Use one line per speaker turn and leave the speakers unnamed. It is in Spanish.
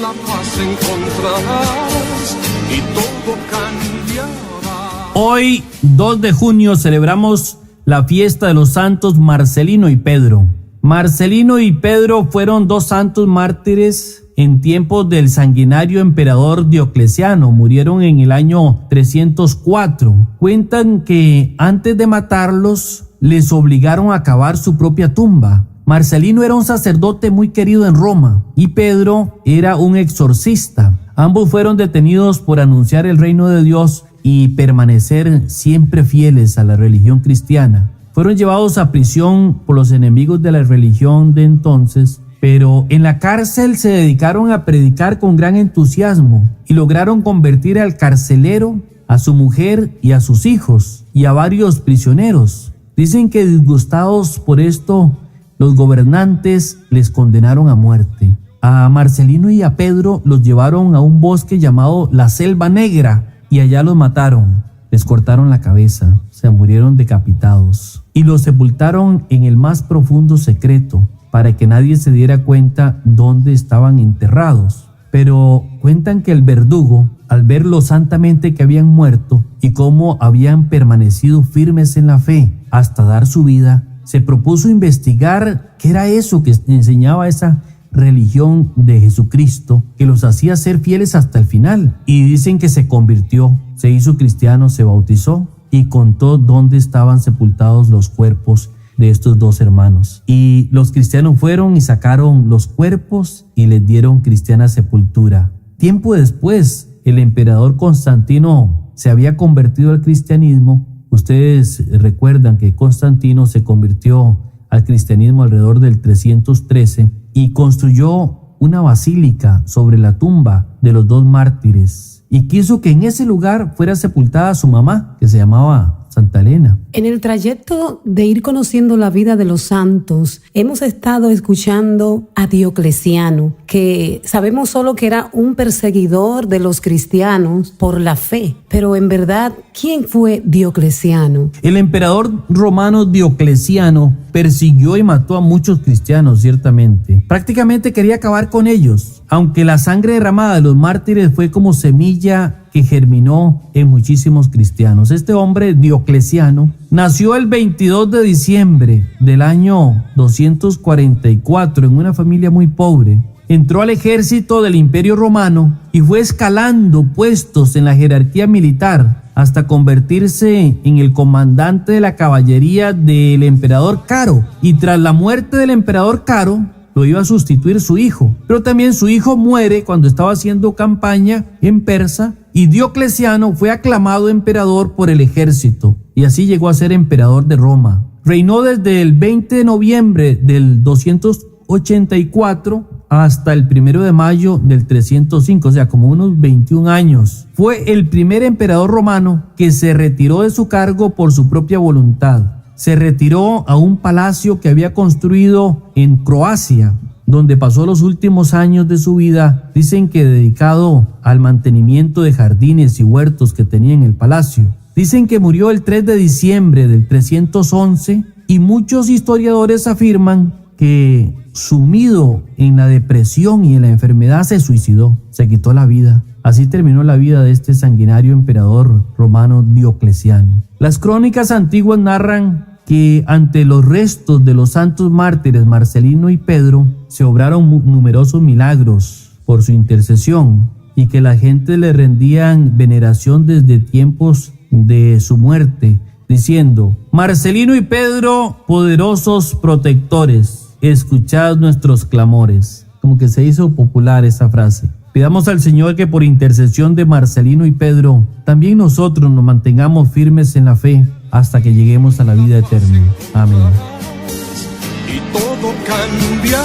La paz encontrarás y todo cambiará.
Hoy, 2 de junio, celebramos la fiesta de los santos Marcelino y Pedro. Marcelino y Pedro fueron 2 santos mártires en tiempos del sanguinario emperador Diocleciano. Murieron en el año 304. Cuentan que antes de matarlos, les obligaron a cavar su propia tumba. Marcelino era un sacerdote muy querido en Roma y Pedro era un exorcista. Ambos fueron detenidos por anunciar el reino de Dios y permanecer siempre fieles a la religión cristiana. Fueron llevados a prisión por los enemigos de la religión de entonces, pero en la cárcel se dedicaron a predicar con gran entusiasmo y lograron convertir al carcelero, a su mujer y a sus hijos y a varios prisioneros. Dicen que disgustados por esto, los gobernantes les condenaron a muerte. A Marcelino y a Pedro los llevaron a un bosque llamado la Selva Negra y allá los mataron. Les cortaron la cabeza, se murieron decapitados y los sepultaron en el más profundo secreto para que nadie se diera cuenta dónde estaban enterrados. Pero cuentan que el verdugo, al ver lo santamente que habían muerto y cómo habían permanecido firmes en la fe hasta dar su vida, se propuso investigar qué era eso que enseñaba esa religión de Jesucristo, que los hacía ser fieles hasta el final. Y dicen que se convirtió, se hizo cristiano, se bautizó y contó dónde estaban sepultados los cuerpos de estos 2 hermanos. Y los cristianos fueron y sacaron los cuerpos y les dieron cristiana sepultura. Tiempo después, el emperador Constantino se había convertido al cristianismo. Ustedes recuerdan que Constantino se convirtió al cristianismo alrededor del 313 y construyó una basílica sobre la tumba de los 2 mártires y quiso que en ese lugar fuera sepultada su mamá, que se llamaba Santa Elena.
En el trayecto de ir conociendo la vida de los santos, hemos estado escuchando a Diocleciano, que sabemos solo que era un perseguidor de los cristianos por la fe. Pero en verdad, ¿quién fue Diocleciano?
El emperador romano Diocleciano persiguió y mató a muchos cristianos, ciertamente. Prácticamente quería acabar con ellos, aunque la sangre derramada de los mártires fue como semilla que germinó en muchísimos cristianos. Este hombre, Diocleciano, nació el 22 de diciembre del año 244 en una familia muy pobre. Entró al ejército del Imperio Romano y fue escalando puestos en la jerarquía militar hasta convertirse en el comandante de la caballería del emperador Caro. Y tras la muerte del emperador Caro, lo iba a sustituir su hijo. Pero también su hijo muere cuando estaba haciendo campaña en Persa y Diocleciano fue aclamado emperador por el ejército y así llegó a ser emperador de Roma. Reinó desde el 20 de noviembre del 284 hasta el 1 de mayo del 305, o sea, como unos 21 años. Fue el primer emperador romano que se retiró de su cargo por su propia voluntad. Se retiró a un palacio que había construido en Croacia, donde pasó los últimos años de su vida, dicen que dedicado al mantenimiento de jardines y huertos que tenía en el palacio. Dicen que murió el 3 de diciembre del 311 y muchos historiadores afirman que sumido en la depresión y en la enfermedad se suicidó, se quitó la vida. Así terminó la vida de este sanguinario emperador romano Diocleciano. Las crónicas antiguas narran que ante los restos de los santos mártires Marcelino y Pedro se obraron numerosos milagros por su intercesión y que la gente le rendían veneración desde tiempos de su muerte, diciendo: Marcelino y Pedro, poderosos protectores, escuchad nuestros clamores. Como que se hizo popular esa frase. Pidamos al Señor que por intercesión de Marcelino y Pedro, también nosotros nos mantengamos firmes en la fe hasta que lleguemos a la vida eterna. Amén.
Y todo cambiará.